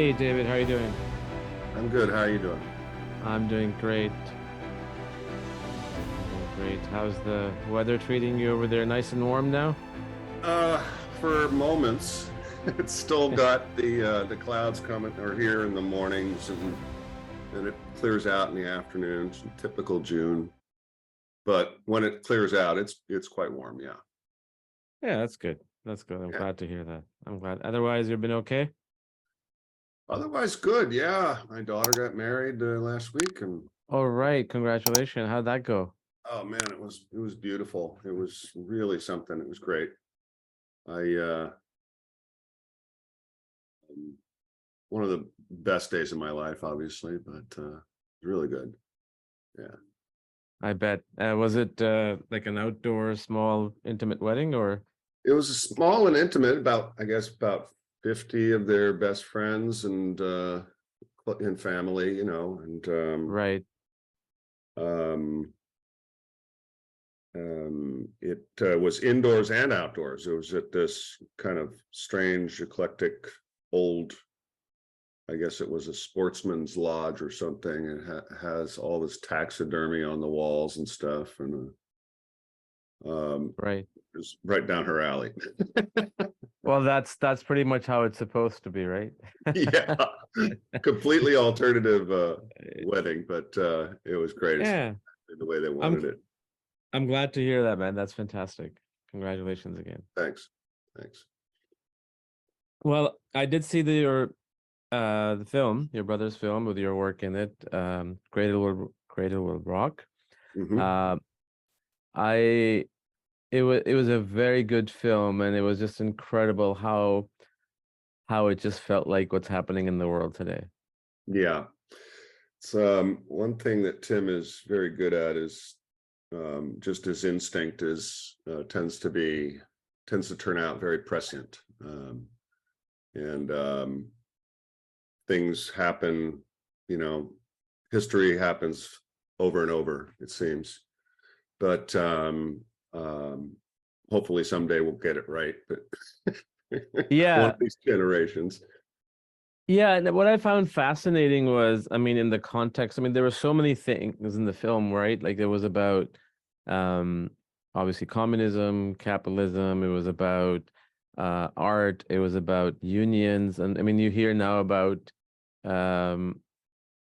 Hey David, how are you doing? I'm good. How are you doing? I'm doing great. Doing great. How's the weather treating you over there? Nice and warm now? Uh, for moments, it's still got the clouds coming or here in the mornings, and then it clears out in the afternoons. Typical June, but when it clears out, it's quite warm. Yeah, Yeah, that's good. That's good. I'm yeah. glad to hear that. I'm glad. Otherwise, you've been okay? Otherwise, good. Yeah, my daughter got married last week, and All right. Congratulations. How'd that go? oh man, it was beautiful. It was really something. It was great. I one of the best days of my life, obviously, but really good. Yeah. I bet. Was it like an outdoor, small, intimate wedding or? It was small and intimate, I guess about 50 of their best friends and family, and Right. um, it was indoors and outdoors. It was at this kind of strange, eclectic, old, I guess it was a sportsman's lodge or something. It has all this taxidermy on the walls and stuff, and Right. it's right down her alley. Well, that's pretty much how it's supposed to be, right? Yeah, completely alternative wedding, but it was great. It's Yeah. the way they I'm wanted it. I'm glad to hear that, man. That's fantastic. Congratulations again. Thanks. Thanks. Well, I did see the film, your brother's film with your work in it, Cradle Will Rock. Hmm. Uh, I it was a very good film, and it was just incredible how it just felt like what's happening in the world today. Yeah. It's one thing that Tim is very good at is just his instinct is tends to turn out very prescient. And things happen, you know, history happens over and over, it seems. But hopefully someday we'll get it right. But one Yeah, of these generations. yeah. And what I found fascinating was, I mean, in the context, I mean, there were so many things in the film, right? Like it was about, um, obviously communism, capitalism. It was about art. It was about unions, and I mean, you hear now about um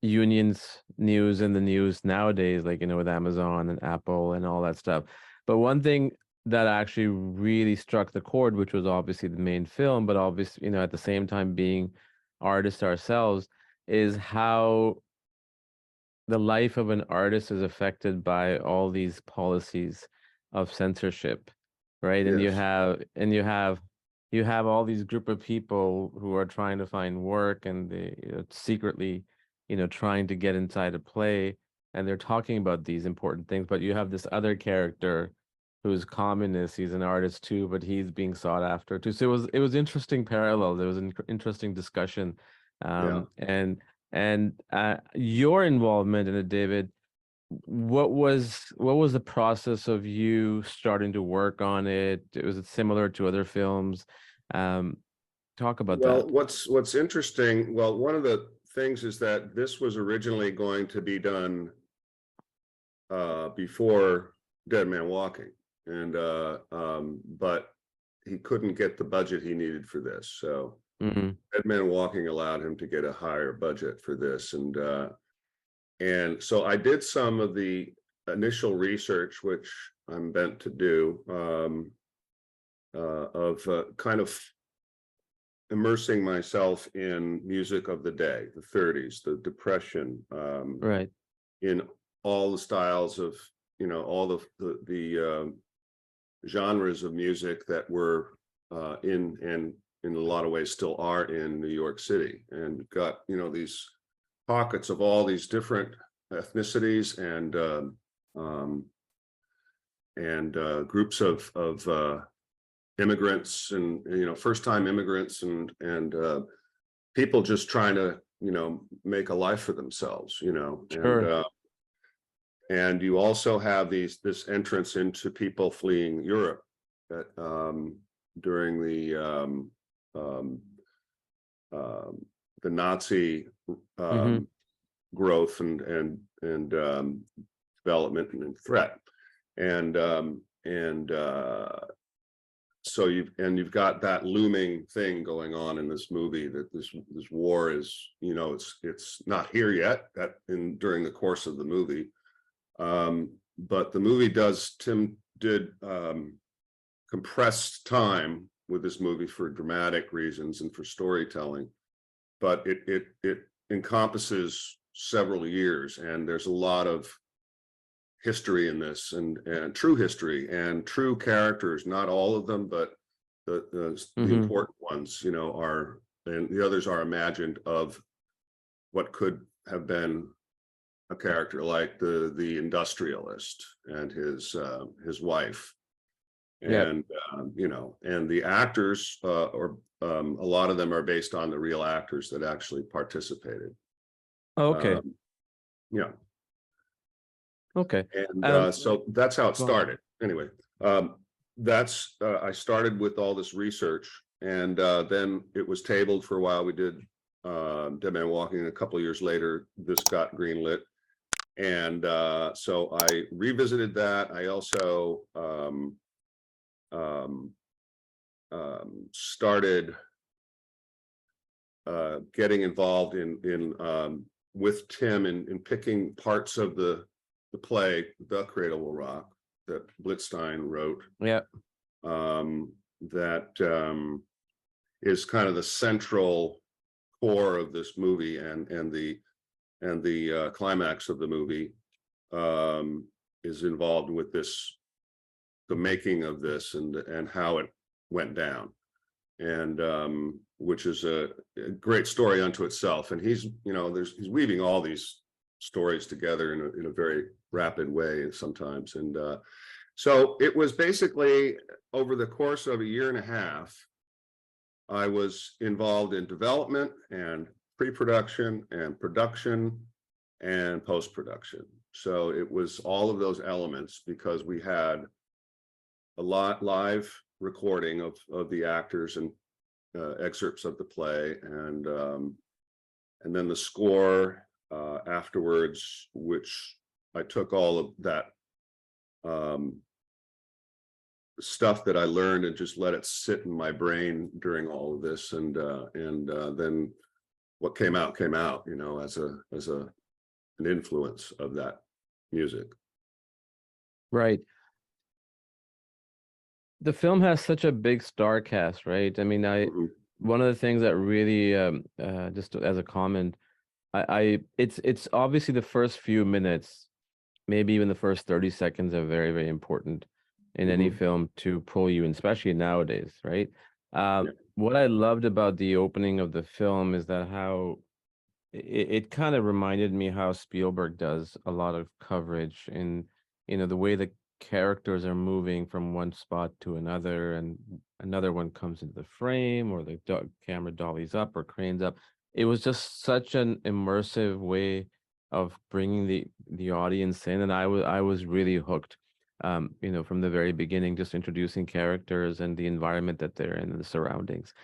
unions news in the news nowadays, like, with Amazon and Apple and all that stuff. But one thing that actually really struck the chord, which was obviously the main film, but obviously, at the same time being artists ourselves, is how the life of an artist is affected by all these policies of censorship, right? And you Yes. have all these group of people who are trying to find work, and they, secretly, trying to get inside a play, and they're talking about these important things. But you have this other character who's communist. He's an artist too, but he's being sought after too. So it was interesting parallel. There was an interesting discussion, Yeah. and your involvement in it, David. What was the process of you starting to work on it? Was it similar to other films? Um, Talk about Well, that. what's interesting, well, one of the things is that this was originally going to be done before Dead Man Walking, and but he couldn't get the budget he needed for this. So Hmm. Dead Man Walking allowed him to get a higher budget for this, and so I did some of the initial research, which I'm bent to do, of kind of immersing myself in music of the day, the 30s, the Depression, Right. in all the styles of, all genres of music that were in and in a lot of ways still are in New York City, and got these pockets of all these different ethnicities um, and groups of immigrants, and first time immigrants, and people just trying to make a life for themselves, Sure. and you also have this entrance into people fleeing Europe that during the um, um, Nazi Mm-hmm. growth and development and threat, and so you've got that looming thing going on in this movie, that this war is, it's not here yet, that during the course of the movie, but the movie Tim did compress time with this movie for dramatic reasons and for storytelling, but it encompasses several years, and there's a lot of history in this, and true history and true characters, not all of them, but the important ones, are, and the others are imagined, of what could have been a character like the industrialist and his wife, Yeah. and and the actors, or a lot of them are based on the real actors that actually participated. Okay. Yeah. Okay. And so that's how it Go on. started. Anyway, that's I started with all this research, and then it was tabled for a while. We did Dead Man Walking, and a couple of years later, this got greenlit, and so I revisited that. I also started getting involved in with Tim in picking parts of the play, The Cradle Will Rock, that Blitzstein wrote. Yeah. That is kind of the central core of this movie, and the climax of the movie is involved with this, the making of this, and how it went down, and which is a great story unto itself. And he's weaving all these stories together in a very rapid way sometimes. And so it was basically, over the course of a year and a half, I was involved in development and pre-production and production and post-production. So it was all of those elements, because we had a lot live recording of the actors and excerpts of the play, and then the score afterwards, which I took all of that stuff that I learned and just let it sit in my brain during all of this, and then what came out, as an influence of that music. Right. The film has such a big star cast, right? I mean, one of the things that really, just as a comment, it's obviously the first few minutes, maybe even the first 30 seconds, are very, very important in any film to pull you in, especially nowadays, right? What I loved about the opening of the film is that how it kind of reminded me how Spielberg does a lot of coverage in, the way the characters are moving from one spot to another, and another one comes into the frame, or the camera dollies up or cranes up. It was just such an immersive way of bringing the audience in, and I was really hooked. From the very beginning, just introducing characters and the environment that they're in and the surroundings.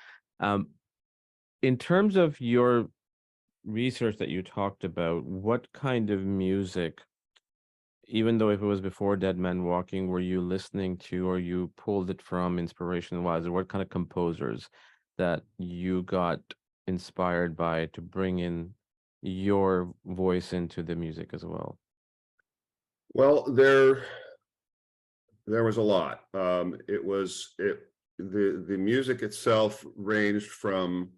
In terms of your research that you talked about, what kind of music, even though if it was before Dead Man Walking, were you listening to, or you pulled it from inspiration-wise, or what kind of composers that you got inspired by to bring in your voice into the music as well? Well, there was a lot. The music itself ranged from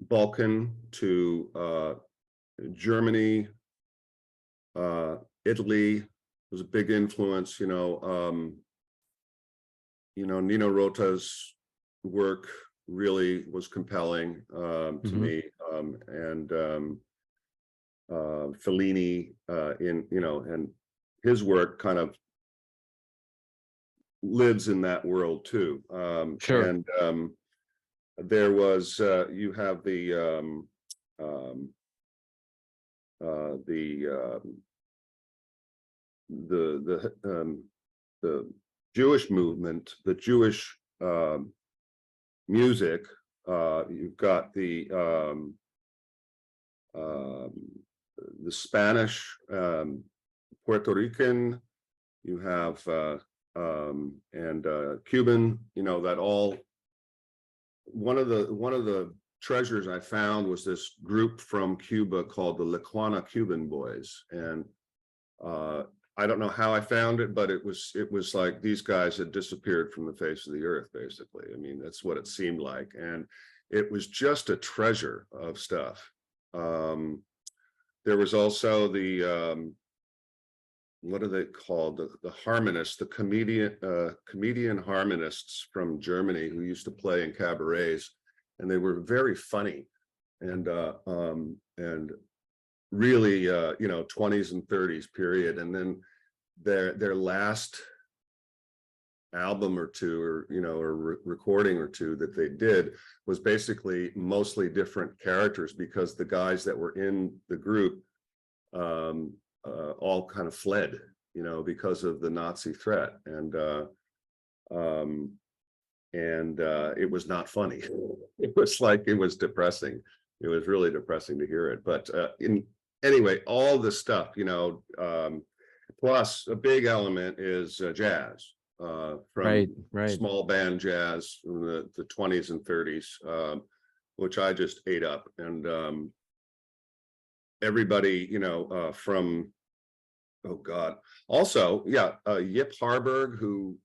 Balkan to Germany, Italy was a big influence. Nino Rota's work really was compelling to me, and Fellini, and his work kind of lives in that world too. Sure. And there was you have the Jewish movement, the Jewish music. You've got the Spanish, Puerto Rican, you have and Cuban, that all. One of the treasures I found was this group from Cuba called the Licuana Cuban Boys, and I don't know how I found it, but it was like these guys had disappeared from the face of the earth, basically. I mean, that's what it seemed like, and it was just a treasure of stuff. There was also the what are they called? The harmonists, the comedian harmonists from Germany who used to play in cabarets, and they were very funny and really 20s and 30s period. And then their last album or two, or recording or two that they did was basically mostly different characters, because the guys that were in the group all kind of fled, because of the Nazi threat, and it was not funny. It was depressing. It was really depressing to hear it. But anyway, all the stuff, plus a big element is jazz, from small band jazz in the 20s and 30s, which I just ate up. And everybody, from, oh God, also, Yip Harburg, who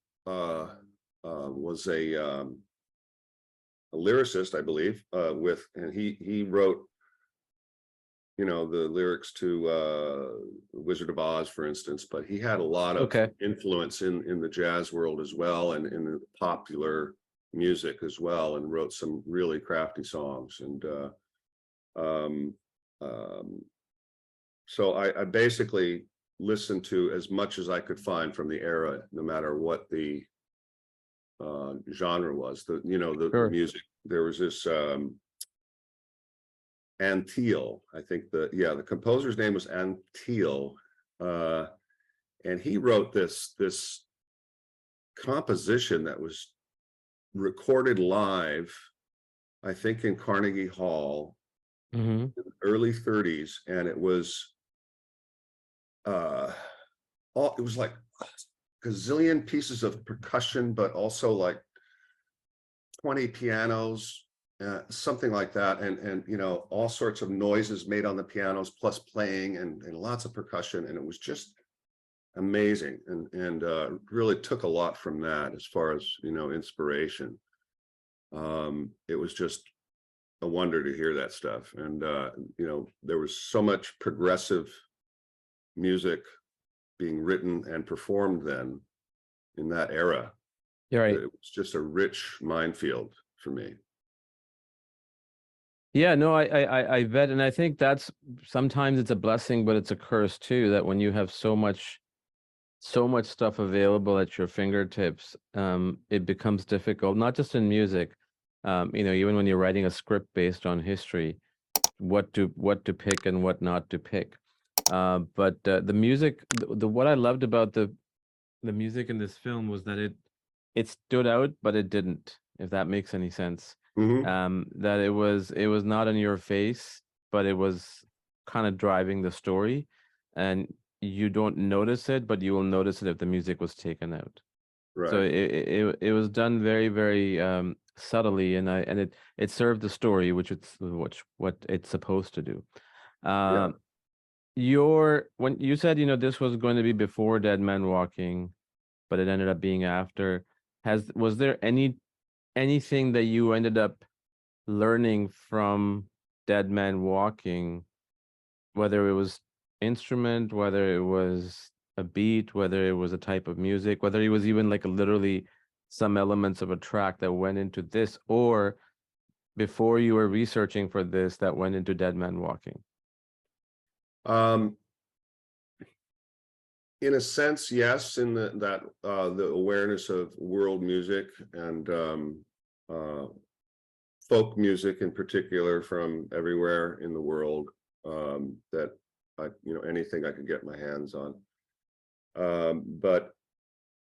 was a lyricist, I believe, and he wrote, the lyrics to Wizard of Oz, for instance, but he had a lot of influence in the jazz world as well, and in the popular music as well, and wrote some really crafty songs. And so I basically listened to as much as I could find from the era, no matter what the genre was. The music. There was this Antil, I think the composer's name was Antil, and he wrote this composition that was recorded live, I think in Carnegie Hall, in the early 30s, and it was like a gazillion pieces of percussion, but also like 20 pianos, something like that, and all sorts of noises made on the pianos, plus playing, and lots of percussion, and it was just amazing, and really took a lot from that as far as inspiration. It was just a wonder to hear that stuff, and there was so much progressive music being written and performed then in that era. You're right. It was just a rich minefield for me. Yeah, no, I bet, and I think that's sometimes it's a blessing, but it's a curse too, that when you have so much stuff available at your fingertips, it becomes difficult, not just in music, even when you're writing a script based on history, what to pick and what not to pick. But the music, what I loved about the music in this film was that it stood out, but it didn't, if that makes any sense. That it was not in your face, but it was kind of driving the story, and you don't notice it, but you will notice it if the music was taken out. Right. So it was done very, very subtly, and it served the story, which what it's supposed to do. When you said this was going to be before Dead Man Walking, but it ended up being after. Was there anything that you ended up learning from Dead Man Walking, whether it was instrument, whether it was a beat, whether it was a type of music, whether it was even like literally some elements of a track that went into this, or before you were researching for this that went into Dead Man Walking? In a sense, yes, in the awareness of world music and folk music in particular from everywhere in the world, that anything I could get my hands on. But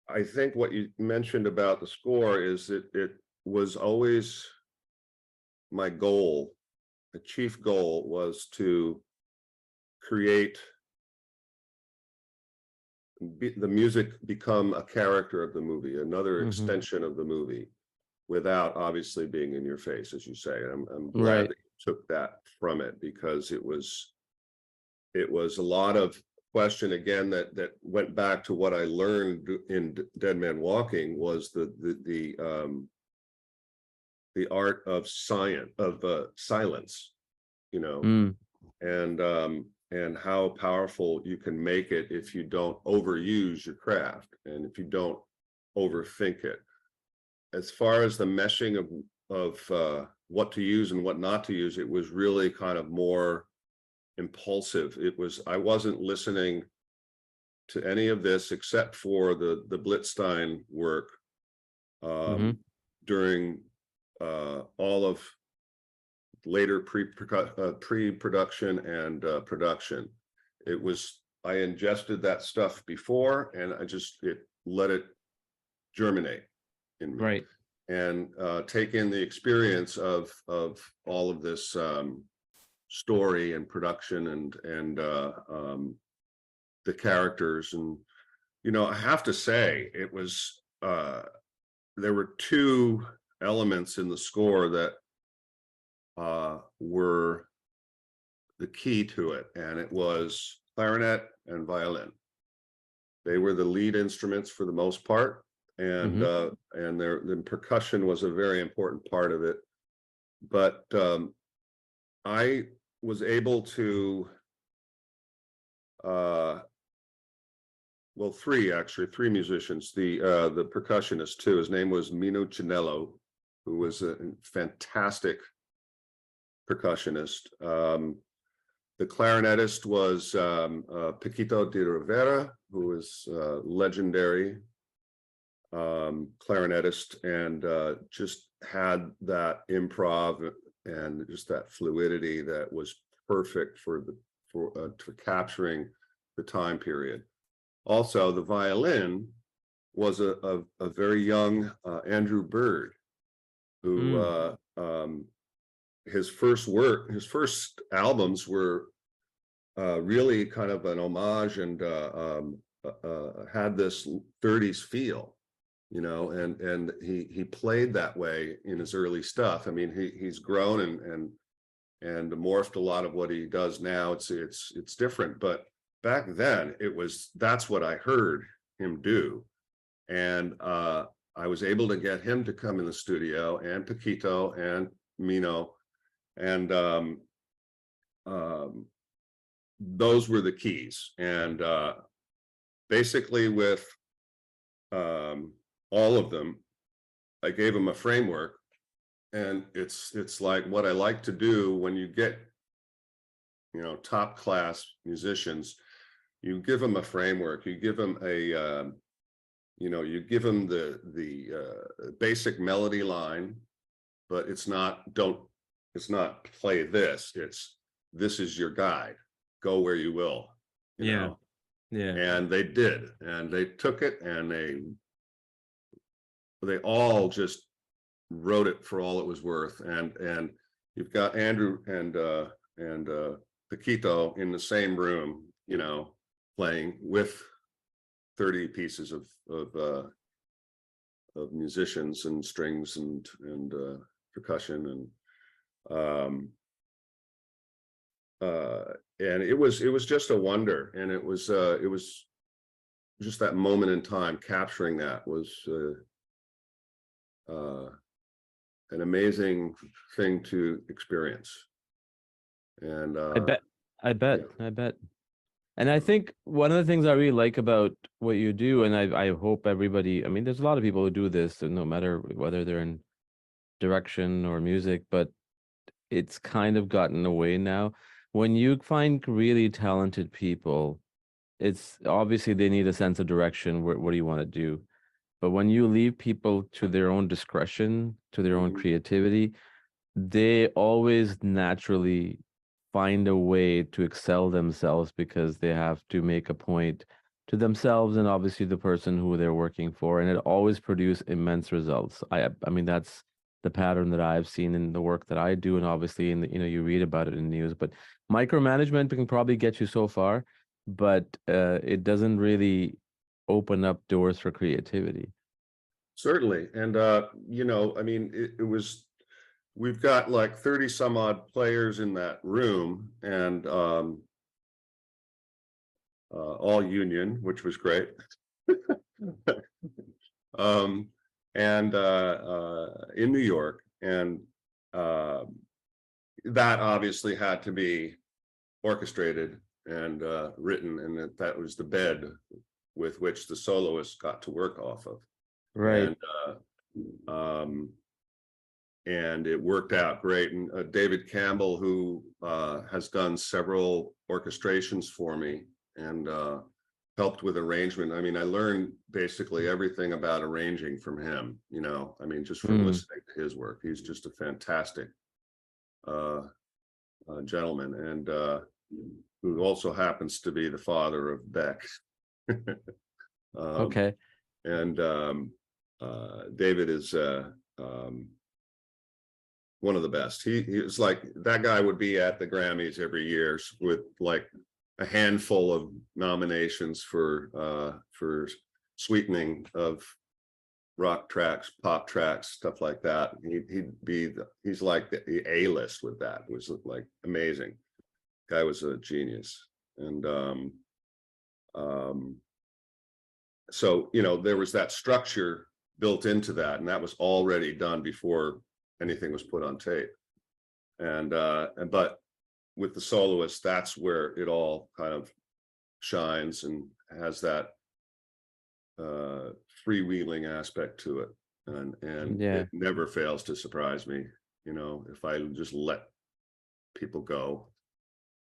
I think what you mentioned about the score is that was always my goal. The chief goal was to create the music become a character of the movie, another Hmm. extension of the movie, without obviously being in your face, as you say. I'm glad Right. that you took that from it, because it was a lot of question again that went back to what I learned in Dead Man Walking, was the art of silence, you know, Mm. and how powerful you can make it if you don't overuse your craft and if you don't overthink it. As far as the meshing of what to use and what not to use, it was really kind of more impulsive. I wasn't listening to any of this except for the Blitzstein work Hmm. during all of later pre-production and production. I ingested that stuff before, and it let it germinate in me, Right. and take in the experience of all of this story and production and the characters. And I have to say, it was there were two elements in the score that were the key to it, and it was clarinet and violin. They were the lead instruments for the most part, and Hmm. the percussion was a very important part of it. But I was able to well, three musicians. The percussionist too. His name was Mino Cinello, who was a fantastic percussionist. The clarinetist was Paquito de Rivera, who is legendary clarinetist, and just had that improv and just that fluidity that was perfect for capturing the time period. Also, the violin was a very young Andrew Bird, who Mm. his first albums were really kind of an homage, and had this 30s feel, and he played that way in his early stuff. I mean, he's grown and morphed a lot of what he does now. It's different, but back then that's what I heard him do. And I was able to get him to come in the studio, and Paquito and Mino, and those were the keys. And basically with all of them, I gave them a framework, and it's like what I like to do when you get top class musicians. You give them a framework, you give them a you give them the basic melody line, but it's not play this, this is your guide, go where you will, Yeah. Yeah. and they did, and they took it, and they all just wrote it for all it was worth. And you've got Andrew and Paquito in the same room, playing with 30 pieces of musicians and strings and percussion, and it was just a wonder. And it was just that moment in time, capturing that was an amazing thing to experience. And I bet. I bet. yeah. I bet. And I think one of the things I really like about what you do, and I hope everybody, I mean, there's a lot of people who do this, and no matter whether they're in direction or music, but it's kind of gotten away now. When you find really talented people, it's obviously they need a sense of direction. What do you want to do? But when you leave people to their own discretion, to their own Mhm. creativity, they always naturally find a way to excel themselves, because they have to make a point to themselves and obviously the person who they're working for, and it always produce immense results. I mean, that's the pattern that I've seen in the work that I do, and obviously in the, you read about it in the news. But micromanagement can probably get you so far, but it doesn't really open up doors for creativity. Certainly. And, I mean, it was, we've got like 30 some odd players in that room, and all union, which was great. And in New York, and that obviously had to be orchestrated and written, and that was the bed with which the soloists got to work off of. Right. And it worked out great. And David Campbell, who has done several orchestrations for me and helped with arrangement. I mean, I learned basically everything about arranging from him, I mean, just from listening to his work. He's just a fantastic gentleman, and who also happens to be the father of Beck. Okay. And David is one of the best. He is like, that guy would be at the Grammys every year with like a handful of nominations for sweetening of rock tracks, pop tracks, stuff like that. He's like the A-list with that. It was like amazing. Guy was a genius. And so there was that structure built into that, and that was already done before anything was put on tape. And but with the soloist, that's where it all kind of shines and has that freewheeling aspect to it, and Yeah. it never fails to surprise me, if I just let people go,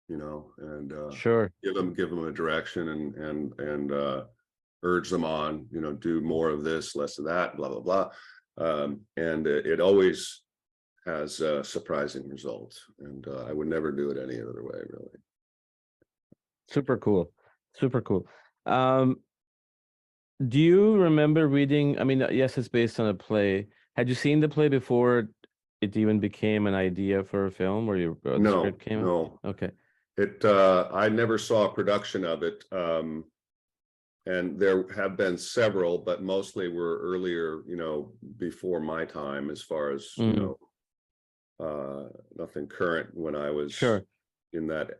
and Sure. give them a direction, and urge them on, do more of this, less of that, blah blah blah. And it always has surprising results, and I would never do it any other way, really. Super cool. Super cool. Do you remember reading? I mean, yes, it's based on a play. Had you seen the play before it even became an idea for a film, or the No, script came? no. Okay. I never saw a production of it. And there have been several, but mostly were earlier, before my time, as far as, nothing current when I was Sure. in that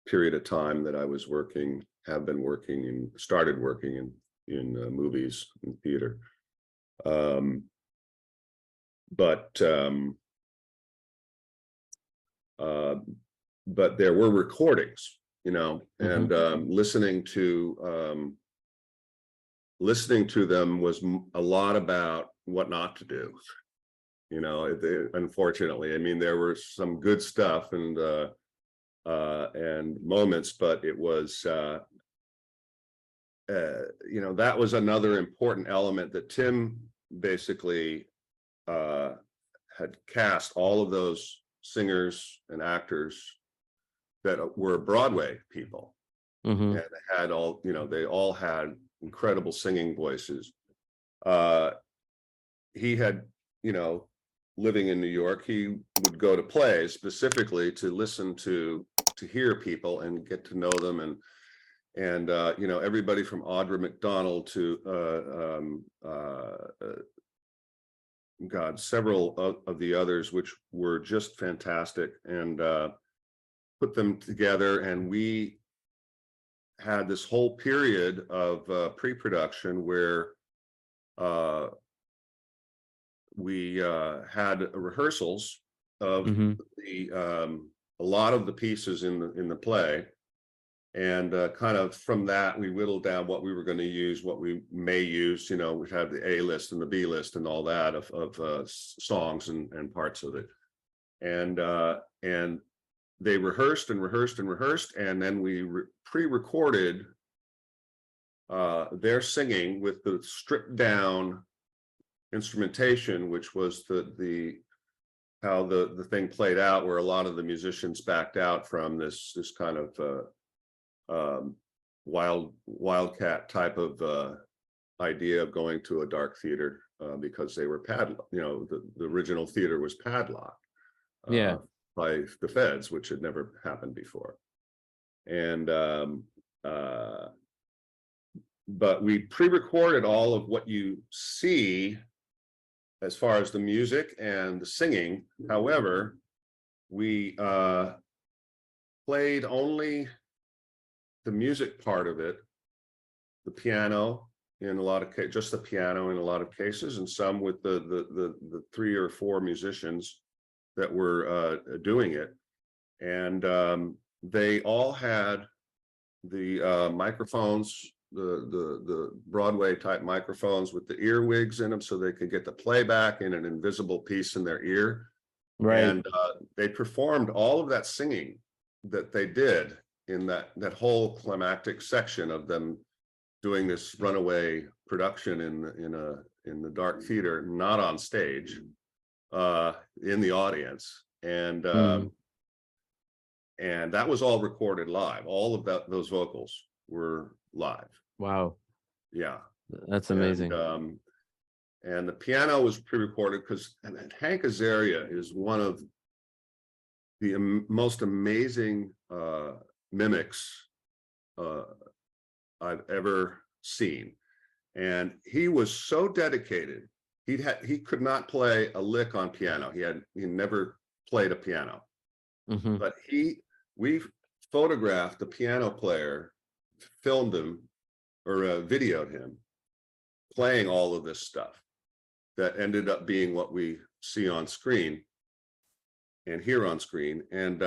period of time that I was have been working and started working in movies and theater. But there were recordings, and listening to them was a lot about what not to do. Unfortunately, I mean, there were some good stuff and moments, but it was that was another important element that Tim basically had cast all of those singers and actors that were Broadway people, and they had all, they all had incredible singing voices. He had, living in New York, he would go to plays specifically to listen to hear people and get to know them, and everybody from Audra McDonald to several of the others, which were just fantastic, and put them together. And we had this whole period of pre-production where we had rehearsals of a lot of the pieces in the play, and kind of from that we whittled down what we were going to use, what we may use. We had the A list and the B list and all that of songs and parts of it, and they rehearsed and rehearsed and rehearsed, and then we pre-recorded their singing with the stripped down instrumentation, which was how the thing played out, where a lot of the musicians backed out from this kind of wildcat type of idea of going to a dark theater because they were padlocked. The original theater was padlocked Yeah. by the feds, which had never happened before. And but we pre-recorded all of what you see as far as the music and the singing. However, we played only the music part of it, the piano in a lot of cases, just the piano in a lot of cases, and some with the 3 or 4 musicians that were doing it. And they all had the microphones, the Broadway type microphones with the earwigs in them, so they could get the playback in an invisible piece in their ear. Right. And they performed all of that singing that they did in that whole climactic section of them doing this runaway production in the dark theater, not on stage, in the audience. And that was all recorded live. All of those vocals were live. Wow. Yeah. That's amazing. And the piano was pre-recorded because Hank Azaria is one of the most amazing mimics I've ever seen. And he was so dedicated. He could not play a lick on piano. He never played a piano. Mm-hmm. But we photographed the piano player, filmed him or videoed him playing all of this stuff that ended up being what we see on screen and hear on screen. And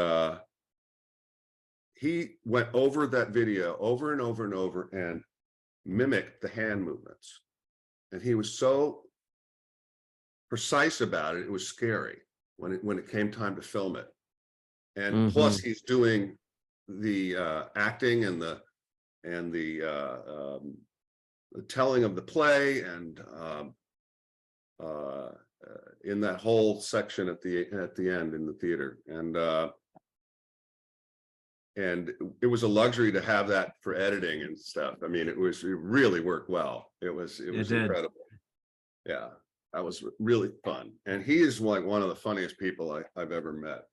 he went over that video over and over and over and mimicked the hand movements. And he was so precise about it, it was scary when it came time to film it. And plus he's doing the acting and the telling of the play, and in that whole section at the end in the theater. And it was a luxury to have that for editing and stuff. I mean, it really worked well. It was incredible. Yeah, that was really fun. And he is like one of the funniest people I've ever met.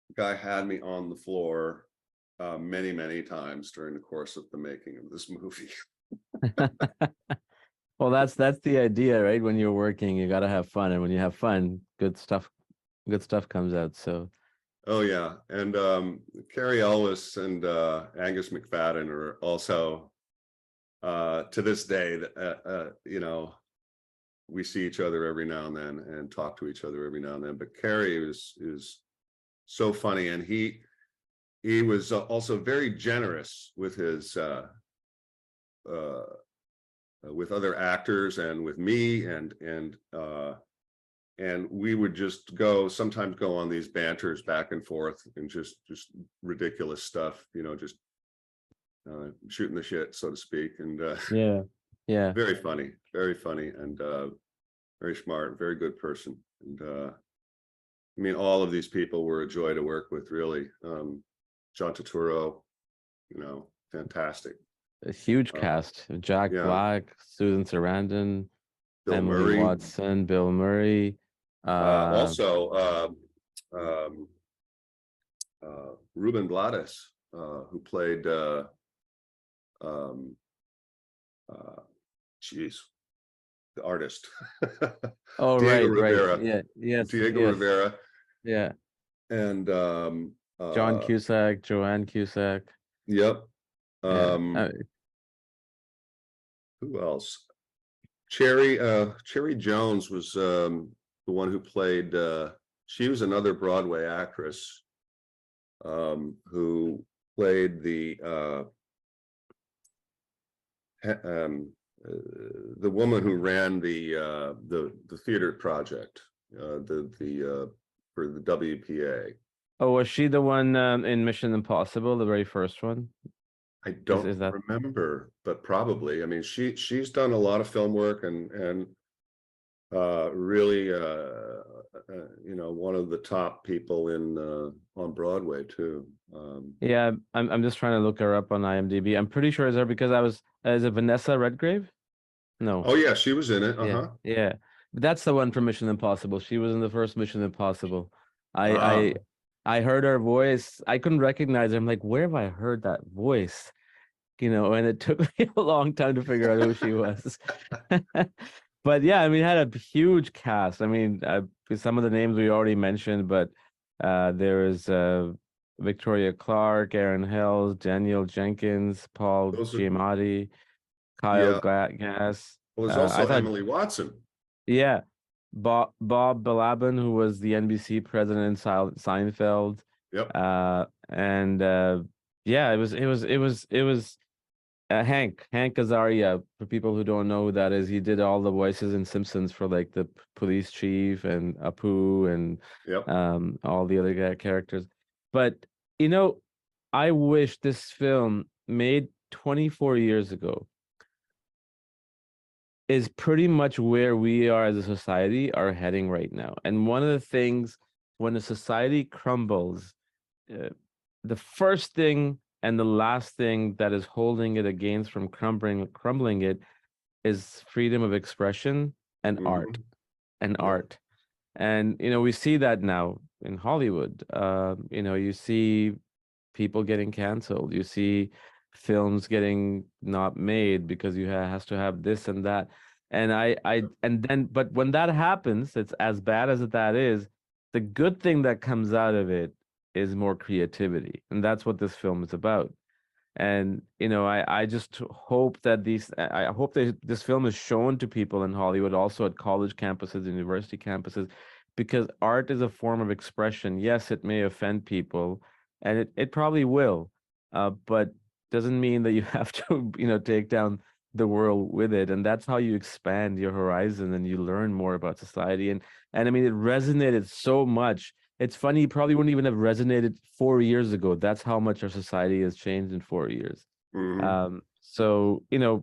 The guy had me on the floor many times during the course of the making of this movie. Well, that's the idea, right? When you're working, you got to have fun, and when you have fun, good stuff comes out. So oh yeah. And Carrie Ellis and Angus McFadden are also to this day we see each other every now and then and talk to each other every now and then. But Carrie is so funny, and he was also very generous with his with other actors and with me, and we would just sometimes go on these banters back and forth and just ridiculous stuff, just shooting the shit, so to speak. And yeah, very funny, and very smart, very good person. And I mean, all of these people were a joy to work with, really. John Turturro, fantastic. A huge cast: Jack Black, Susan Sarandon, Bill Emily Murray. Watson, Bill Murray. Also, Ruben Blades, who played, the artist. Oh, Diego right, Rivera. Yeah, yes, Diego yes. Rivera. Yeah. And John Cusack, Joanne Cusack. Yep. Yeah. Who else? Cherry Jones was the one who played. She was another Broadway actress who played the woman who ran the theater project, for the WPA. Oh, was she the one in Mission Impossible, the very first one? I don't remember, but probably. I mean, she's done a lot of film work and really, one of the top people on Broadway too. Yeah, I'm just trying to look her up on IMDb. I'm pretty sure it's her because is it Vanessa Redgrave? No. Oh yeah, she was in it. Yeah, Uh-huh. yeah. That's the one from Mission Impossible. She was in the first Mission Impossible. I Ah, I I heard her voice. I couldn't recognize her. I'm like, where have I heard that voice? And it took me a long time to figure out who she was. But yeah, I mean, it had a huge cast. I mean, some of the names we already mentioned, but there is Victoria Clark, Aaron Hells, Daniel Jenkins, Paul those are, Giamatti, Kyle yeah. Gass. Well, there's I also thought, Emily Watson. yeah, Bob Balaban, who was the NBC president in Seinfeld, Yep. and yeah, it was Hank Azaria. For people who don't know who that is, he did all the voices in Simpsons for like the police chief and Apu and Yep. all the other characters. But you know, I wish this film made 24 years ago is pretty much where we are as a society are heading right now. And one of the things when a society crumbles, uh, the first thing and the last thing that is holding it against from crumbling it is freedom of expression and art Hmm. and Yep. art. And we see that now in Hollywood. You see people getting canceled. You see films getting not made because you has to have this and that. And then, but when that happens, it's as bad as that is. The good thing that comes out of it is more creativity, and that's what this film is about. And I just hope that I hope that this film is shown to people in Hollywood, also at college campuses, university campuses, because art is a form of expression. Yes, it may offend people, and it probably will, but doesn't mean that you have to take down the world with it. And that's how you expand your horizon and you learn more about society. And I mean, it resonated so much. It's funny, you probably wouldn't even have resonated 4 years ago. That's how much our society has changed in 4 years. Hmm. So,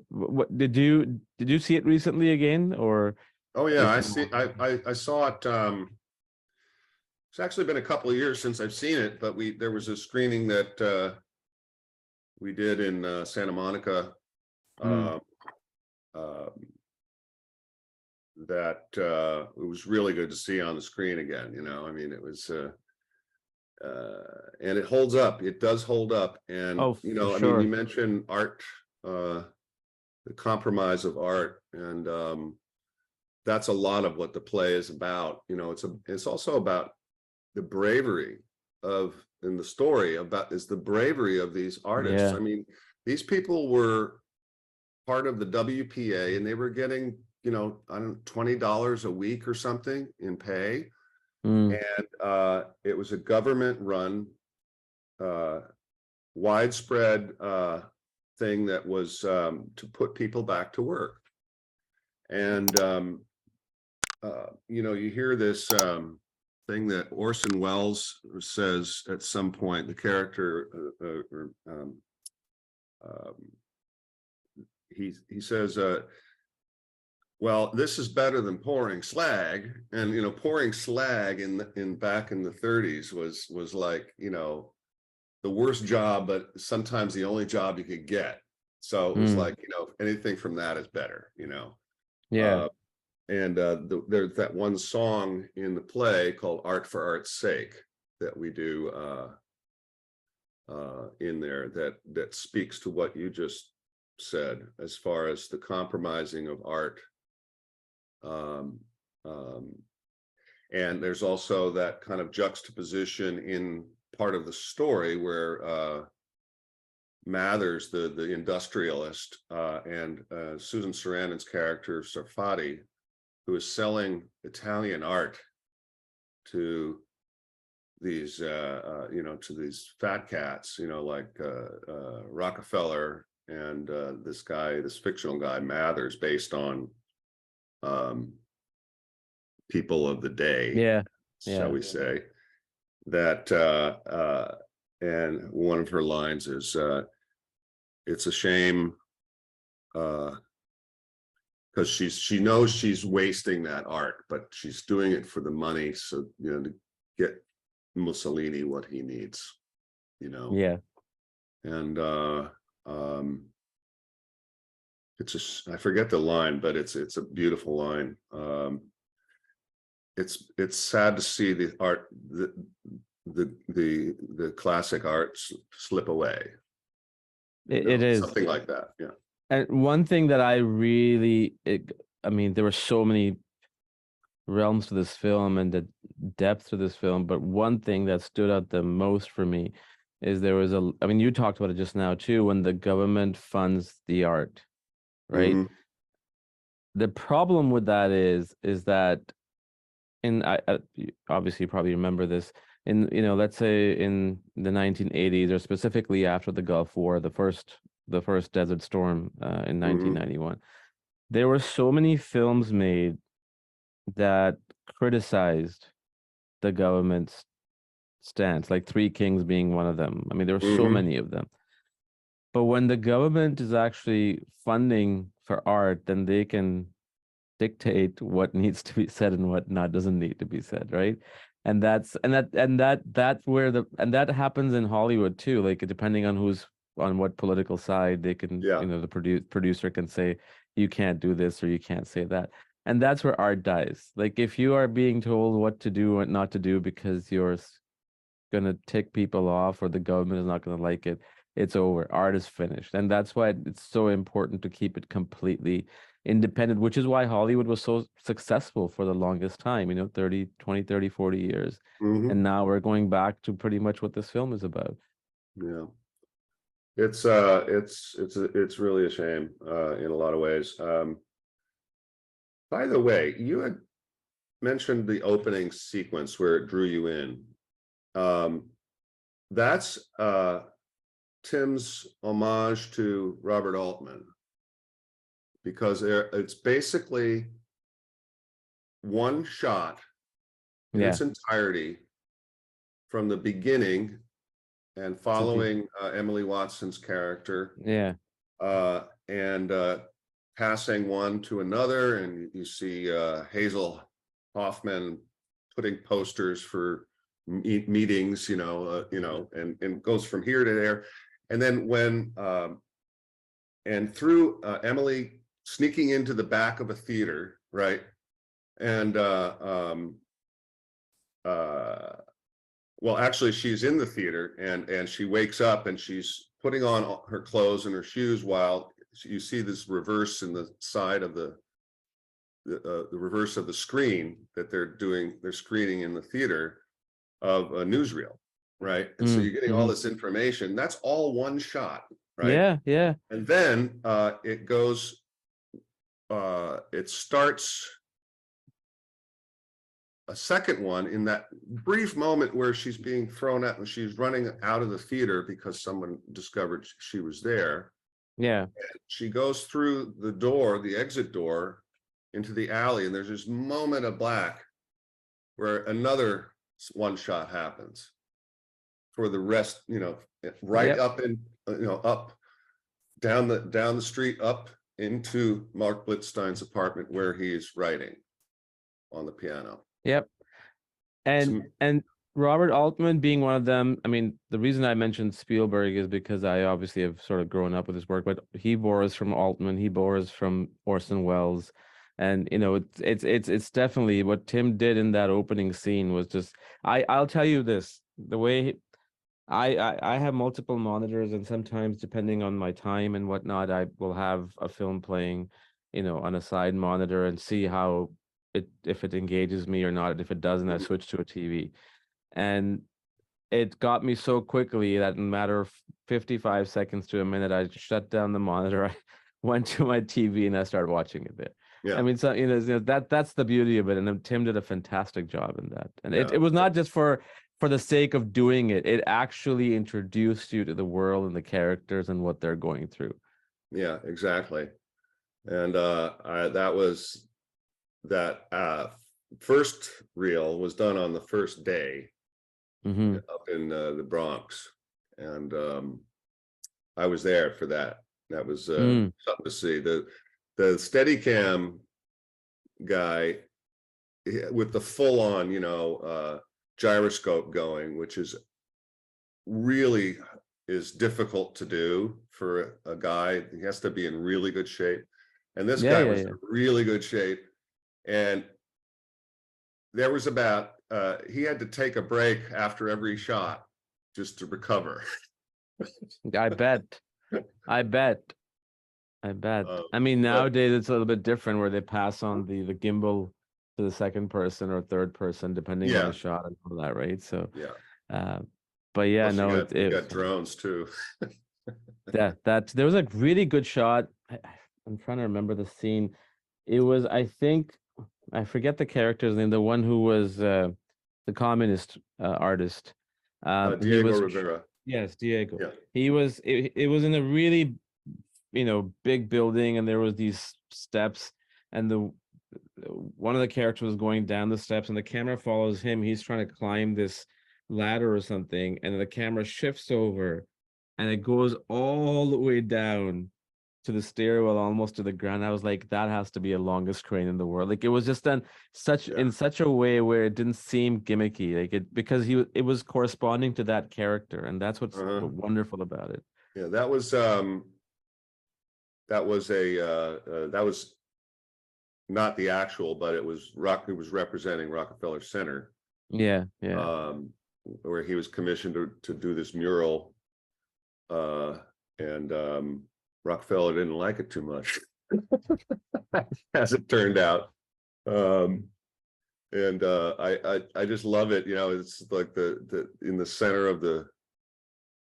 what did you see it recently again, or Oh yeah, is I it see. more? I saw it. It's actually been a couple of years since I've seen it, but there was a screening that we did in Santa Monica. Mm, Uh, uh, that it was really good to see on the screen again. I mean, it was, and it holds up. It does hold up. And oh, for I mean, you sure. mentioned art, the compromise of art, and that's a lot of what the play is about. It's also about the bravery of in the story about is the bravery of these artists. I Yeah. mean, these people were part of the WPA and they were getting, I don't know, $20 a week or something in pay. Mm, And it was a government run, uh, widespread thing that was to put people back to work. And, you hear this thing that Orson Welles says at some point, the character, um, he says, well, this is better than pouring slag. And pouring slag in back in the 30s was like, the worst job, but sometimes the only job you could get. So it was mm, like, anything from that is better. yeah. uh, and there's that one song in the play called Art for Art's Sake that we do in there that speaks to what you just said as far as the compromising of art. Um, um, and there's also that kind of juxtaposition in part of the story where Mathers, the industrialist, and Susan Sarandon's character Sarfati, who is selling Italian art to these to these fat cats, like Rockefeller and this fictional guy Mathers, based on um, people of the day, Yeah. shall Yeah. we say. That and one of her lines is, "It's a shame because she knows she's wasting that art, but she's doing it for the money, so to get Mussolini what he needs." You know, Yeah. and um, I forget the line, but it's a beautiful line. It's sad to see the art, the classic arts slip away. It is Something like that. Yeah. And one thing that I really, I mean, there were so many realms to this film and the depth to this film, but one thing that stood out the most for me is there was I mean, you talked about it just now too, when the government funds the art, right? Mm-hmm. The problem with that is that obviously you probably remember this in, let's say in the 1980s, or specifically after the Gulf War, the first Desert Storm in 1991. There were so many films made that criticized the government's stance, like Three Kings being one of them. I mean, there were so Mm-hmm. many of them. But when the government is actually funding for art, then they can dictate what needs to be said and what not doesn't need to be said, right? And that's where that happens in Hollywood too. Like depending on who's on what political side, they can, Yeah. the producer can say you can't do this or you can't say that. And that's where art dies. Like if you are being told what to do and not to do because you're gonna tick people off or the government is not gonna like it, it's over. Art is finished. And that's why it's so important to keep it completely independent, which is why Hollywood was so successful for the longest time, 40 years. Mm-hmm. And now we're going back to pretty much what this film is about. Yeah. It's really a shame in a lot of ways. By the way, you had mentioned the opening sequence where it drew you in. That's Tim's homage to Robert Altman, because it's basically one shot in Yeah. its entirety from the beginning and following Emily Watson's character. Yeah. And passing one to another, and you see Hazel Hoffman putting posters for meetings, and goes from here to there. And then and through Emily sneaking into the back of a theater, right? And well, actually, she's in the theater, and she wakes up and she's putting on her clothes and her shoes while you see this reverse in the side of the reverse of the screen that they're screening in the theater of a newsreel, right? And so you're getting all this information. That's all one shot, right? Yeah. And then it goes, it starts a second one in that brief moment where she's being thrown out and she's running out of the theater because someone discovered she was there. Yeah. And she goes through the door, the exit door, into the alley, and there's this moment of black where another one shot happens for the rest, right up in, up down the street, up into Mark Blitzstein's apartment where he's writing on the piano. Yep. And Robert Altman being one of them. I mean, the reason I mentioned Spielberg is because I obviously have sort of grown up with his work, but he borrows from Altman, he borrows from Orson Welles. And it's definitely what Tim did in that opening scene was just, I'll tell you this, the way I have multiple monitors, and sometimes depending on my time and whatnot, I will have a film playing, on a side monitor and see how if it engages me or not. If it doesn't, I switch to a TV. And it got me so quickly that in a matter of 55 seconds to a minute, I shut down the monitor, I went to my TV, and I started watching it there. Yeah. I mean, so that's the beauty of it. And then Tim did a fantastic job in that. And Yeah. it was not just for the sake of doing it. It actually introduced you to the world and the characters and what they're going through. Yeah, exactly. And that first reel was done on the first day up in the Bronx, and I was there for that. That was something to see. The Steadicam guy with the full-on, gyroscope going, which is really is difficult to do for a guy. He has to be in really good shape. And this Yeah, guy yeah, was yeah. in really good shape. And there was about, he had to take a break after every shot just to recover. I bet. I bet. I mean, But nowadays it's a little bit different where they pass on the gimbal to the second person or third person, depending on the yeah, shot and all that, right? So, yeah. uh, but yeah, Plus no, you it got drones too. that there was a really good shot. I'm trying to remember the scene. It was, I think, I forget the character's name, the one who was the communist artist. He Diego was, Rivera. yes, Diego. Yeah. He was, it was in a really, big building, and there was these steps, and the one of the characters was going down the steps, and the camera follows him. He's trying to climb this ladder or something, and the camera shifts over, and it goes all the way down to the stairwell, almost to the ground. I was like, that has to be a longest crane in the world. Like, it was just done Yeah. in such a way where it didn't seem gimmicky, like it, because it was corresponding to that character, and that's what's wonderful about it. Yeah, that was that was not the actual, but it was representing Rockefeller Center, Yeah, where he was commissioned to do this mural, and Rockefeller didn't like it too much, as it turned out. And I just love it. It's like the in the center of the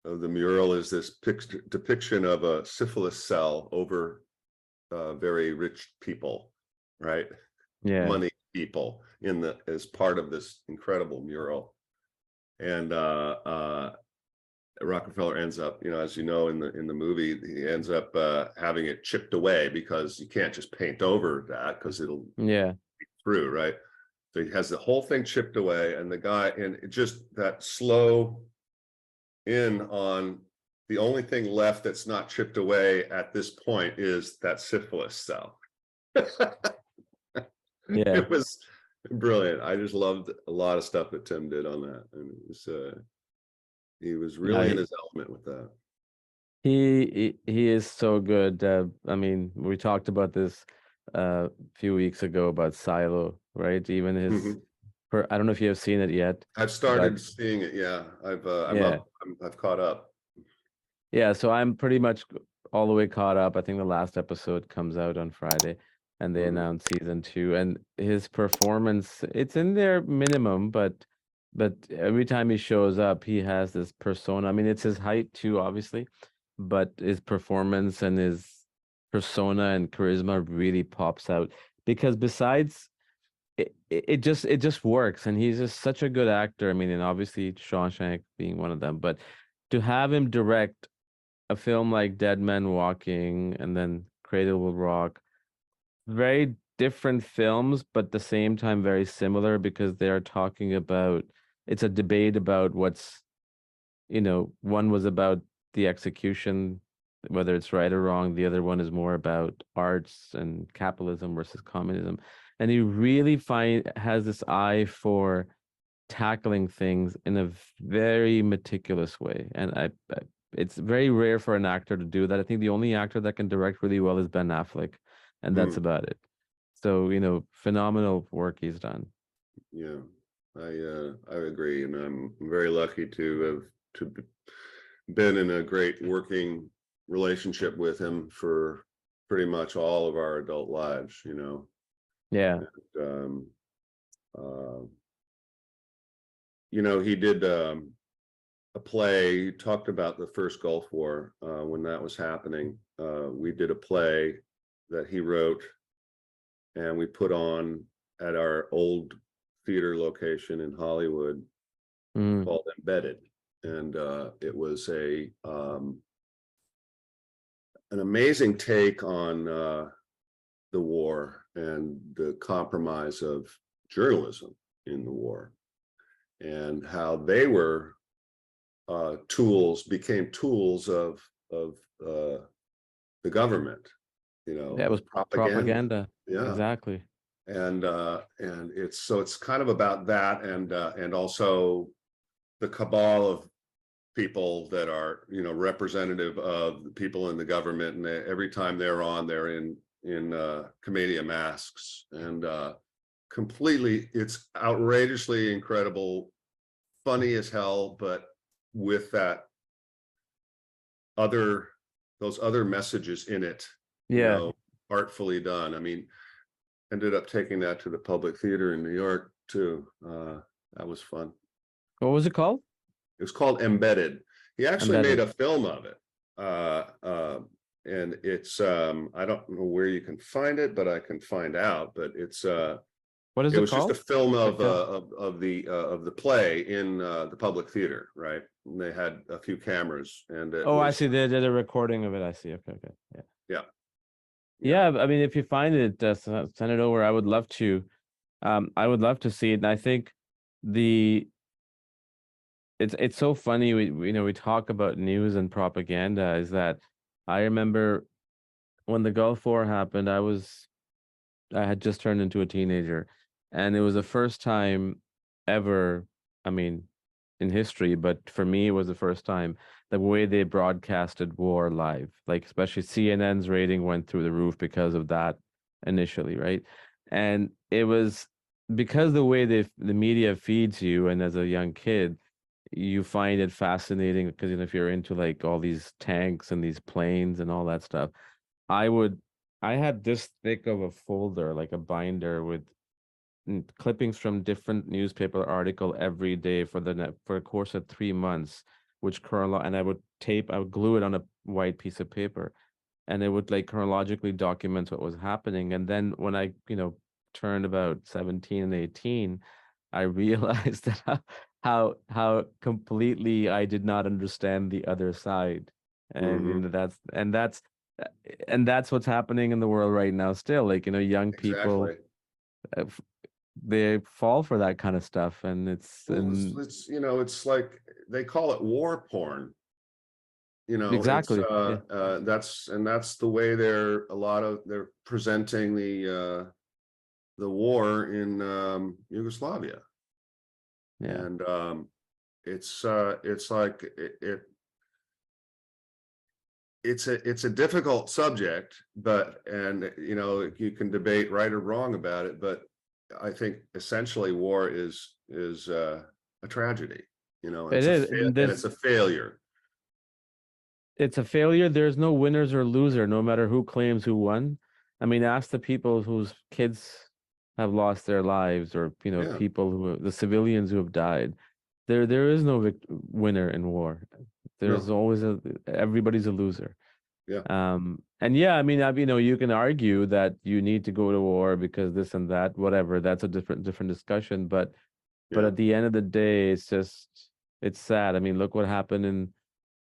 mural is this depiction of a syphilis cell over very rich people, right? yeah, Money people as part of this incredible mural. And Rockefeller ends up, as you know, in the movie, he ends up having it chipped away, because you can't just paint over that, because it'll yeah. through, right? So he has the whole thing chipped away, and the guy, and it just that slow in on the only thing left that's not chipped away at this point is that syphilis cell. Yeah. It was brilliant. I just loved a lot of stuff that Tim did on that, and it was he was really in his element with that. He is so good. I mean, we talked about this a few weeks ago about Silo, right? Even his, I don't know if you have seen it yet. I've started seeing it. Yeah, I've caught up. Yeah, so I'm pretty much all the way caught up. I think the last episode comes out on Friday, and they announced season 2. And his performance, it's in their minimum, but every time he shows up, he has this persona. I mean, it's his height too, obviously, but his performance and his persona and charisma really pops out, because besides it just works, and he's just such a good actor. I mean, and obviously Shawshank being one of them, but to have him direct a film like Dead Men Walking and then Cradle Will Rock, very different films, but at the same time very similar, because they are talking about, it's a debate about what's, one was about the execution, whether it's right or wrong. The other one is more about arts and capitalism versus communism. And he really has this eye for tackling things in a very meticulous way. And it's very rare for an actor to do that. I think the only actor that can direct really well is Ben Affleck, and that's about it. So, phenomenal work he's done. Yeah, I agree, and I'm very lucky to have been in a great working relationship with him for pretty much all of our adult lives. Yeah. And, he did a play. He talked about the first Gulf War, when that was happening. We did a play that he wrote, and we put on at our old theater location in Hollywood, called Embedded. And it was an amazing take on the war and the compromise of journalism in the war, and how they were became tools of the government. That was propaganda. Yeah, exactly. And it's kind of about that, and also the cabal of people that are, you know, representative of the people in the government, and every time they're on, they're in commedia masks, and completely, it's outrageously incredible, funny as hell, but with that those other messages in it, you Yeah. know, artfully done. I mean, ended up taking that to the public theater in New York too. That was fun. What was it called? It was called Embedded. He actually made Embedded. a film of it. And it's I don't know where you can find it, but I can find out. But it's What is it it was just a called? film The of film? the play in the public theater, right? And they had a few cameras, and it Oh, I was see. They did a recording of it. I see. Okay, okay. Yeah. yeah, yeah, Yeah, I mean, if you find it, send it over. I would love to. I would love to see it. And I think the it's so funny. We talk about news and propaganda. Is that I remember when the Gulf War happened, I had just turned into a teenager, and it was the first time ever, I mean, in history, but for me, it was the first time the way they broadcasted war live, like especially CNN's rating went through the roof because of that initially, right? And it was because the way the media feeds you, and as a young kid, you find it fascinating because if you're into like all these tanks and these planes and all that stuff, I would I had this thick of a folder, like a binder with clippings from different newspaper article every day for a course of 3 months, which and I would glue it on a white piece of paper, and it would like chronologically document what was happening. And then when I, turned about 17 and 18, I realized that how completely I did not understand the other side. And hmm uh, and that's what's happening in the world right now still. Like, young people, exactly. uh, f- they fall for that kind of stuff, and Well, it's it's like they call it war porn. You know, it's exactly, yeah, that's the way they're presenting the war in Yugoslavia, yeah. and it's like it's a difficult subject, but and you can debate right or wrong about it, but I think essentially war is a tragedy. You know, It is, and and this it's a failure. it's a failure. There's no winners or loser, no matter who claims who won. I mean, ask the people whose kids have lost their lives, or Yeah, people the civilians who have died. There is no winner in war. There's no, always everybody's a loser. yeah, And yeah, I mean, you can argue that you need to go to war because this and that, whatever. That's a different discussion. But yeah, at the end of the day, it's sad. I mean, look what happened in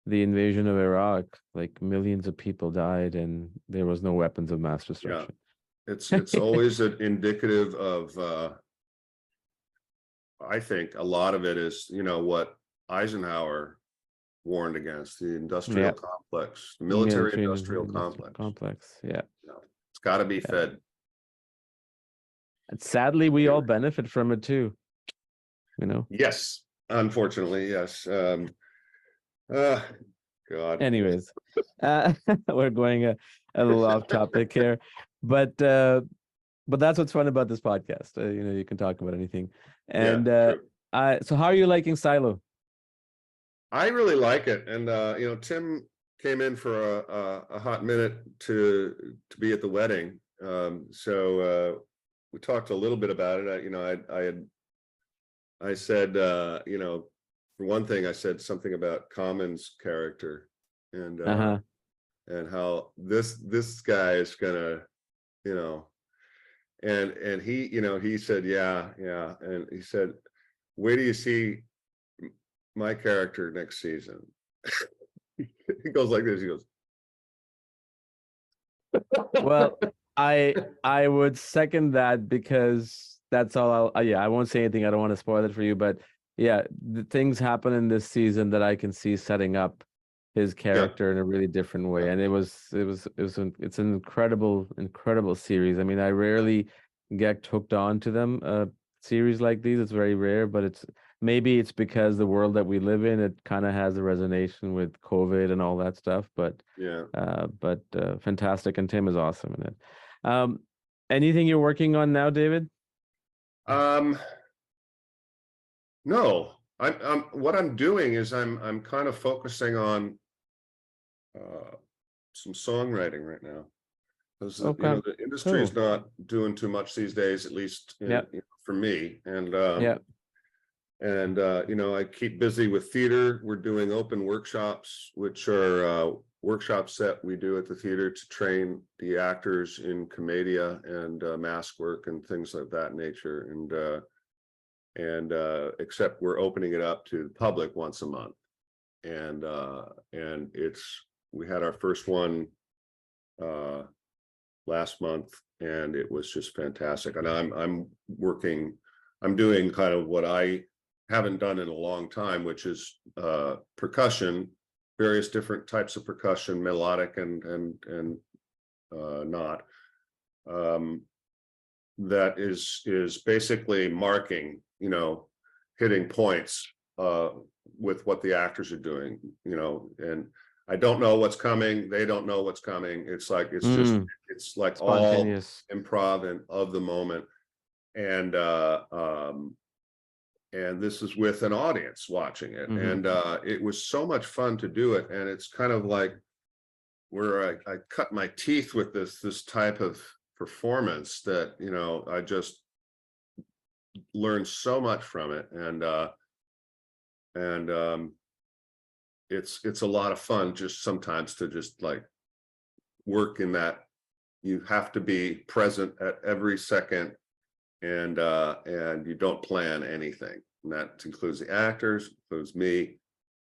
the invasion of Iraq. Like millions of people died, and there was no weapons of mass yeah. destruction. It's always indicative of I think a lot of it is, what Eisenhower warned against, the industrial Yeah, complex, the military military industrial industrial complex. complex. Yeah, It's got to be yeah. fed. And sadly, we all Anyway, benefit from it too. You know. yes, unfortunately, yes. Uh, God, Anyways, uh, we're going a little off topic here, but uh, but that's what's fun about this podcast. You can talk about anything. yeah, And true. so how are you liking Silo? I really like it, and Tim came in for a hot minute to be at the wedding, so we talked a little bit about it. I said, for one thing, I said something about Common's character, and Uh-huh. how this guy is gonna, you know, and he, he said, yeah, yeah, and he said, where do you see my character next season? He goes like this. He goes, Well, I would second that because that's all yeah, I won't say anything. I don't want to spoil it for you, but yeah, the things happen in this season that I can see setting up his yeah, character in a really different way. yeah, And it's an incredible series. I mean, I rarely get hooked on to them. Series like these, it's very rare, but maybe it's because the world that we live in, it kind of has a resonance with COVID and all that stuff. But Yeah. fantastic, and Tim is awesome in it. Anything you're working on now, David? No, I'm what I'm doing is I'm kind of focusing on some songwriting right now, because Okay, the industry is cool. not doing too much these days, at least Yeah, for me. And yeah. I keep busy with theater. We're doing open workshops, which are workshops that we do at the theater to train the actors in commedia and mask work and things of that nature. And except we're opening it up to the public once a month. And we had our first one last month, and it was just fantastic. And I'm doing kind of what I haven't done in a long time, which is percussion, various different types of percussion, melodic and not. That is basically marking, hitting points with what the actors are doing, and I don't know what's coming. They don't know what's coming. It's like it's like all Spontaneous. improv and of the moment. And this is with an audience watching it. And it was so much fun to do it. And it's kind of like where I cut my teeth with this type of performance that, I just learned so much from it. And it's a lot of fun just sometimes to just like work in that. You have to be present at every second, and you don't plan anything. And that includes the actors, includes me.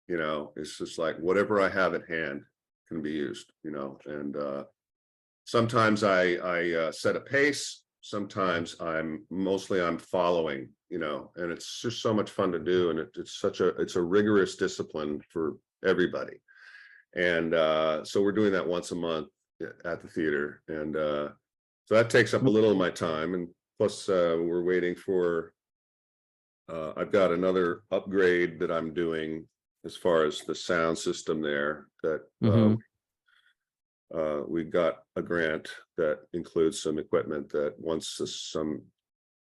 It's just like whatever I have at hand can be used, and sometimes I set a pace. Sometimes I'm following, and it's just so much fun to do. And it's a rigorous discipline for everybody. And so we're doing that once a month at the theater. And so that takes up a little of my time. And plus we're waiting for, I've got another upgrade that I'm doing as far as the sound system there, that we got a grant that includes some equipment that once the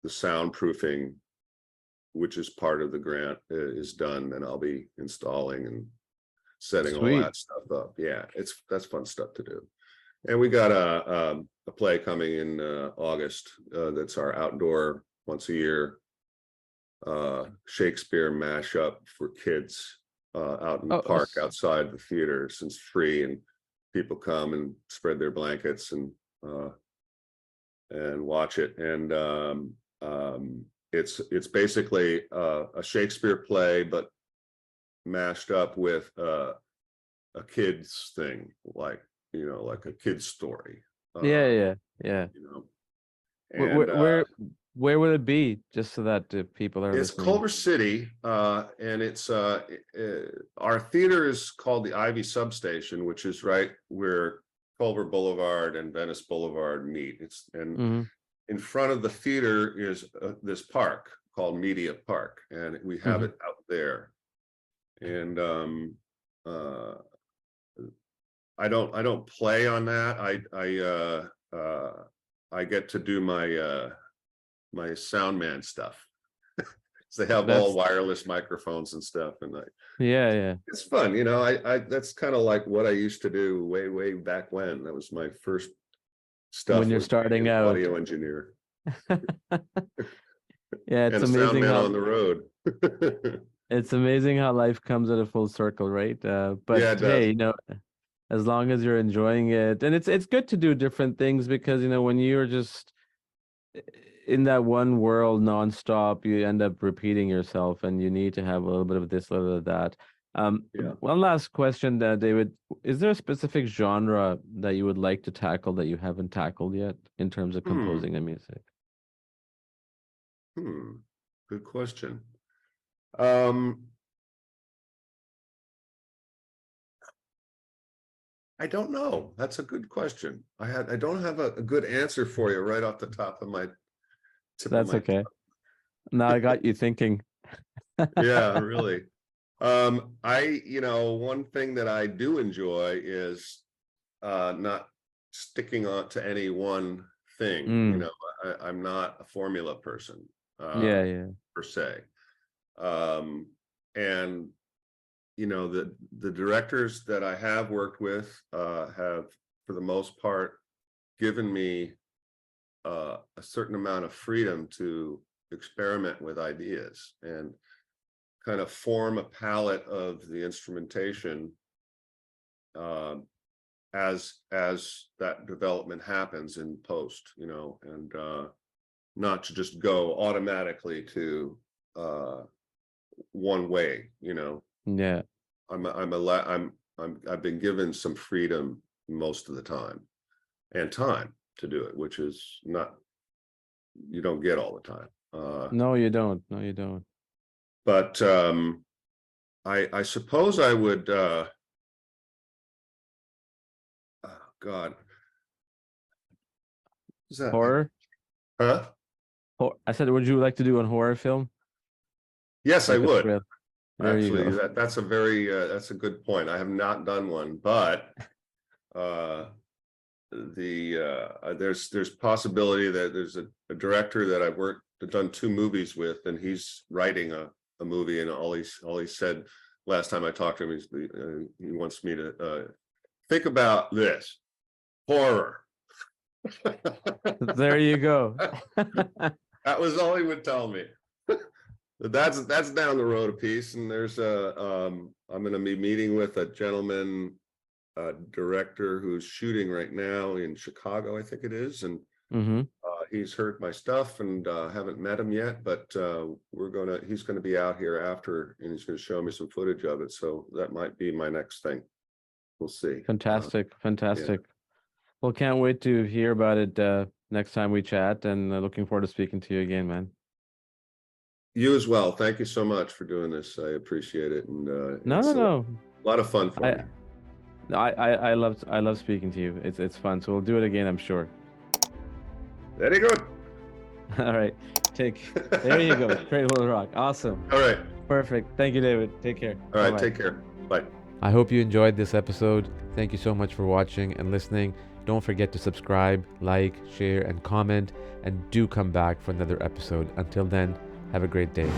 soundproofing, which is part of the grant, is done, then I'll be installing and setting all that stuff up. Yeah, that's fun stuff to do. And we got a play coming in August. That's our outdoor, once a year Shakespeare mashup for kids out in the park outside the theater. Since it's free, and people come and spread their blankets and watch it. And it's basically a Shakespeare play, but mashed up with a kid's thing, like a kid's story. Yeah. And where would it be, just so that people are it's listening? Culver City, and it's our theater is called the Ivy Substation, which is right where Culver Boulevard and Venice Boulevard meet. In front of the theater is this park called Media Park, and we have it out there. And I don't play on that. I get to do my sound man stuff. So they have all wireless microphones and stuff, and it's fun. I that's kind of like what I used to do way back when. That was my first stuff when you're starting out, audio engineer. Yeah, it's and amazing a sound man how on the road. it's amazing how life comes at a full circle, right? But Yeah, it hey, does. as long as you're enjoying it, and it's good to do different things, because when you're just in that one world nonstop, you end up repeating yourself, and you need to have a little bit of this, a little bit of that. One last question, David. Is there a specific genre that you would like to tackle that you haven't tackled yet in terms of composing the music? Good question. I don't know. That's a good question. I don't have a good answer for you right off the top of my tip. That's okay. Now I got you thinking. Yeah, really. One thing that I do enjoy is not sticking on to any one thing. Mm, I'm not a formula person yeah, yeah. per se. Um, and the directors that I have worked with have, for the most part, given me a certain amount of freedom to experiment with ideas and kind of form a palette of the instrumentation uh, as that development happens in post, and not to just go automatically to one way. Yeah. I've been given some freedom most of the time, and time to do it, which is not, you don't get all the time. No, you don't. No, you don't. But I suppose I would oh God, is that, Horror? huh? I said, would you like to do a horror film? Yes, I Like a would. thrill. There you Actually, go. that's a good point. I have not done one, but uh there's possibility that there's a director that I've done 2 movies with, and he's writing a movie, and all he said last time I talked to him is he wants me to think about this horror. There you go. That was all he would tell me. That's down the road a piece, and there's I'm going to be meeting with a gentleman, director who's shooting right now in Chicago, I think it is, and Mm-hmm. he's heard my stuff, and haven't met him yet, but he's gonna be out here after, and he's gonna show me some footage of it. So that might be my next thing. We'll see. Fantastic. Fantastic. Well, can't wait to hear about it next time we chat, and looking forward to speaking to you again, man. You as well. Thank you so much for doing this. I appreciate it, and No, it's no, no. a lot of fun for me. I love speaking to you. It's fun. So we'll do it again, I'm sure. Very good. All right. There you go. Cradle Will Rock. Awesome. All right. Perfect. Thank you, David. Take care. All right. Bye-bye. Take care. Bye. I hope you enjoyed this episode. Thank you so much for watching and listening. Don't forget to subscribe, like, share, and comment. And do come back for another episode. Until then, have a great day.